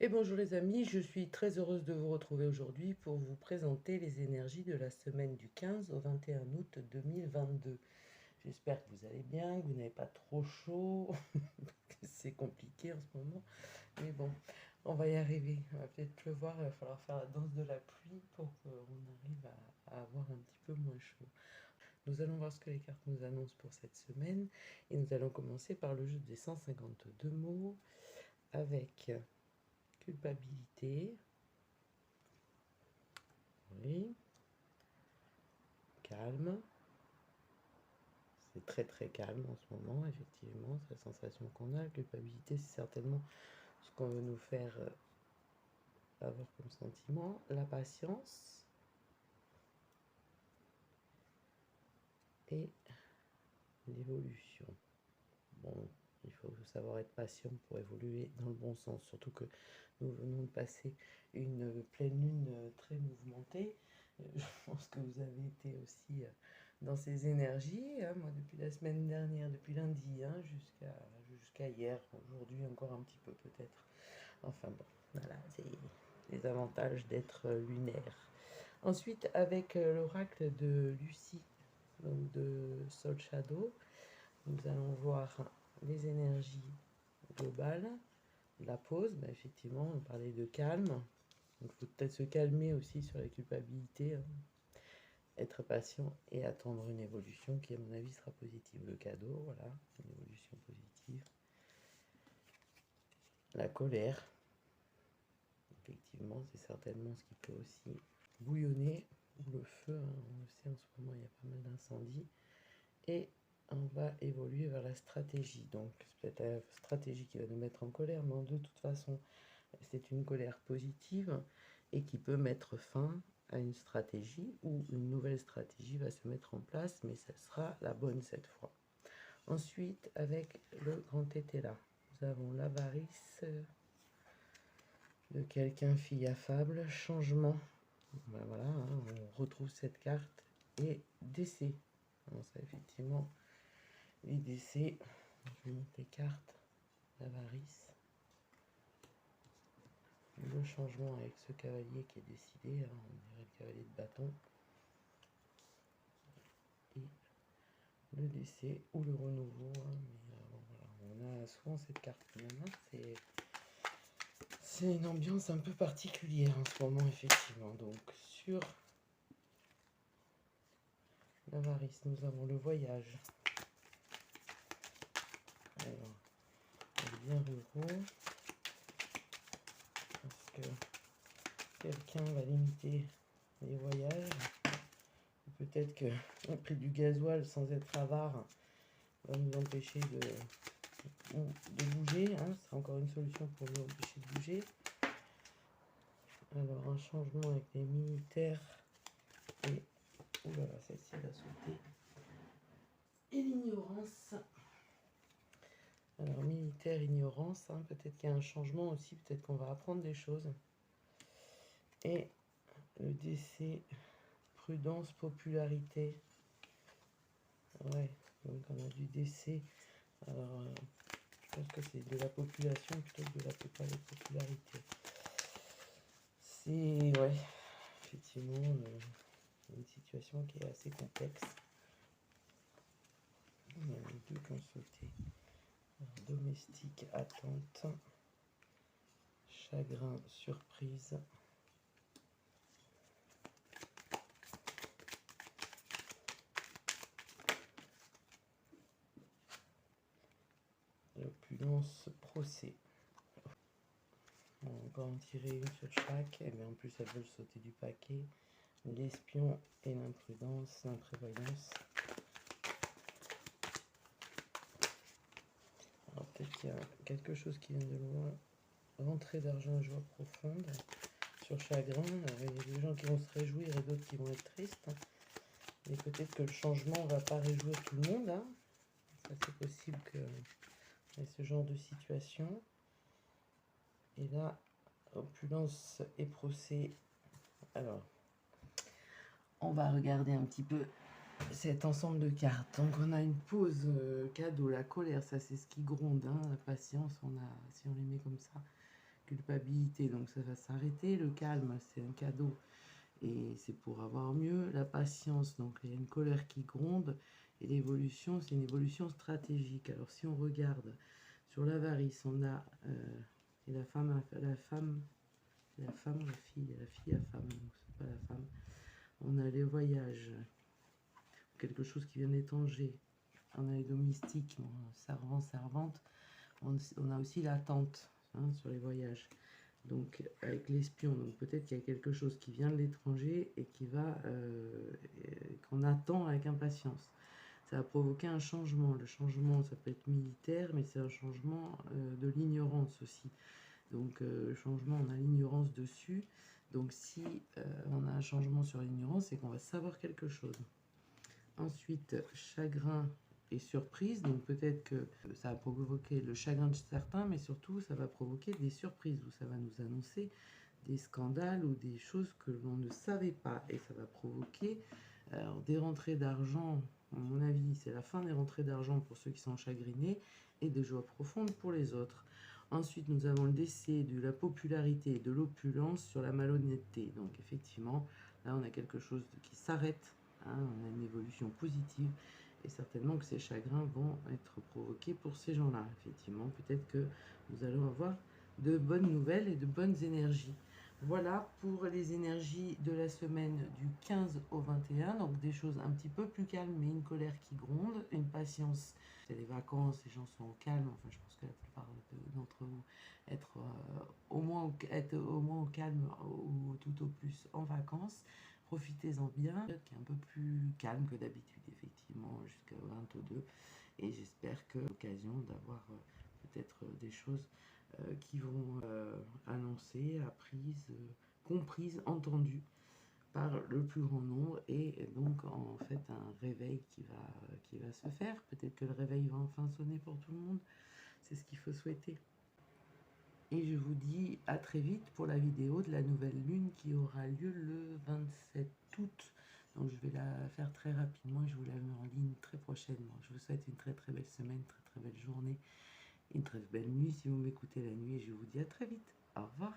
Et bonjour les amis, je suis très heureuse de vous retrouver aujourd'hui pour vous présenter les énergies de la semaine du 15 au 21 août 2022. J'espère que vous allez bien, que vous n'avez pas trop chaud, c'est compliqué en ce moment, mais bon, on va y arriver. Il va peut-être pleuvoir, il va falloir faire la danse de la pluie pour qu'on arrive à avoir un petit peu moins chaud. Nous allons voir ce que les cartes nous annoncent pour cette semaine et nous allons commencer par le jeu des 152 mots avec culpabilité. Oui. Calme. C'est très très calme en ce moment, effectivement. C'est la sensation qu'on a. La culpabilité, c'est certainement ce qu'on veut nous faire avoir comme sentiment. La patience. Et l'évolution. Bon, il faut savoir être patient pour évoluer dans le bon sens. Surtout que nous venons de passer une pleine lune très mouvementée. Je pense que vous avez été aussi dans ces énergies. Hein. Moi, depuis la semaine dernière, depuis lundi, hein, jusqu'à hier, aujourd'hui encore un petit peu peut-être. Enfin bon, voilà, c'est les avantages d'être lunaire. Ensuite, avec l'oracle de Lucie, donc de Soul Shadow, nous allons voir les énergies globales, la pause. Bah, effectivement, on parlait de calme. Il faut peut-être se calmer aussi sur la culpabilité, hein. Être patient et attendre une évolution qui, à mon avis, sera positive. Le cadeau, voilà, une évolution positive. La colère, effectivement, c'est certainement ce qui peut aussi bouillonner. Ou le feu, hein, on le sait, en ce moment, il y a pas mal d'incendies. Et on va évoluer vers la stratégie. Donc, c'est peut-être la stratégie qui va nous mettre en colère, mais de toute façon, c'est une colère positive et qui peut mettre fin à une stratégie ou une nouvelle stratégie va se mettre en place, mais ça sera la bonne cette fois. Ensuite, avec le grand tété là, nous avons l'avarice de quelqu'un, fille affable, changement. Ben voilà, hein, on retrouve cette carte et décès. Alors ça, effectivement, les décès, je vais mettre les cartes, l'avarice, le changement avec ce cavalier qui est décidé, hein, on dirait le cavalier de bâton, et le décès ou le renouveau, hein, mais voilà, on a souvent cette carte même, c'est une ambiance un peu particulière en ce moment, effectivement. Donc sur l'avarice, nous avons le voyage. Alors, bien ruraux, parce que quelqu'un va limiter les voyages. Peut-être que le prix du gasoil, sans être avare, va nous empêcher de bouger. Hein. Ce sera encore une solution pour nous empêcher de bouger. Alors, un changement avec les militaires et... Oulala, celle-ci va sauter. Et l'ignorance. Alors, militaire, ignorance. Hein. Peut-être qu'il y a un changement aussi. Peut-être qu'on va apprendre des choses. Et le décès, prudence, popularité. Ouais, donc on a du décès. Alors, je pense que c'est de la population plutôt que de la popularité. C'est, ouais, effectivement, une situation qui est assez complexe. Il y en a deux qui ont sauté. Alors, domestique, attente, chagrin, surprise. L'opulence, procès. On va encore en tirer une sur chaque, et bien en plus elles veulent sauter du paquet. L'espion et l'imprudence, l'imprévoyance. Alors peut-être qu'il y a quelque chose qui vient de loin. Rentrée d'argent, joie profonde. Sur chagrin, il y a des gens qui vont se réjouir et d'autres qui vont être tristes. Et peut-être que le changement ne va pas réjouir tout le monde. Hein. Ça, c'est possible qu'il y ait ce genre de situation. Et là, opulence et procès. Alors, on va regarder un petit peu cet ensemble de cartes. Donc, on a une pause cadeau, la colère, ça c'est ce qui gronde. Hein, la patience, si on les met comme ça. culpabilité, donc ça va s'arrêter. Le calme, c'est un cadeau et c'est pour avoir mieux. La patience, donc il y a une colère qui gronde. Et l'évolution, c'est une évolution stratégique. Alors si on regarde sur l'avarice, on a et la femme, la femme, la femme, la fille à femme, donc c'est pas la femme. On a les voyages, quelque chose qui vient d'étranger. On a les domestiques, bon, servant, servante. On a aussi l'attente hein, sur les voyages. Donc avec l'espion, donc peut-être qu'il y a quelque chose qui vient de l'étranger et qui va qu'on attend avec impatience. Ça va provoquer un changement. Le changement, ça peut être militaire, mais c'est un changement de l'ignorance aussi. Donc le changement, on a l'ignorance dessus. Donc si on a un changement sur l'ignorance, c'est qu'on va savoir quelque chose. Ensuite, chagrin et surprise. Donc peut-être que ça va provoquer le chagrin de certains, mais surtout ça va provoquer des surprises où ça va nous annoncer des scandales ou des choses que l'on ne savait pas. Et ça va provoquer des rentrées d'argent. À mon avis, c'est la fin des rentrées d'argent pour ceux qui sont chagrinés et des joies profondes pour les autres. Ensuite, nous avons le décès de la popularité et de l'opulence sur la malhonnêteté. Donc effectivement, là on a quelque chose qui s'arrête. Hein, on a une évolution positive et certainement que ces chagrins vont être provoqués pour ces gens-là. Effectivement, peut-être que nous allons avoir de bonnes nouvelles et de bonnes énergies. Voilà pour les énergies de la semaine du 15 au 21. Donc des choses un petit peu plus calmes, mais une colère qui gronde, une patience. C'est les vacances, les gens sont au calme. Enfin, je pense que la plupart d'entre vous être au moins au calme ou tout au plus en vacances. Profitez-en bien, qui est un peu plus calme que d'habitude, effectivement, jusqu'à 22. Et j'espère que l'occasion d'avoir peut-être des choses qui vont annoncer, apprises, comprises, entendues par le plus grand nombre et donc en fait un réveil qui va se faire. Peut-être que le réveil va enfin sonner pour tout le monde. C'est ce qu'il faut souhaiter. Et je vous dis à très vite pour la vidéo de la nouvelle lune qui aura lieu le 27 août. Donc je vais la faire très rapidement et je vous la mets en ligne très prochainement. Je vous souhaite une très très belle semaine, très très belle journée, une très belle nuit si vous m'écoutez la nuit et je vous dis à très vite. Au revoir.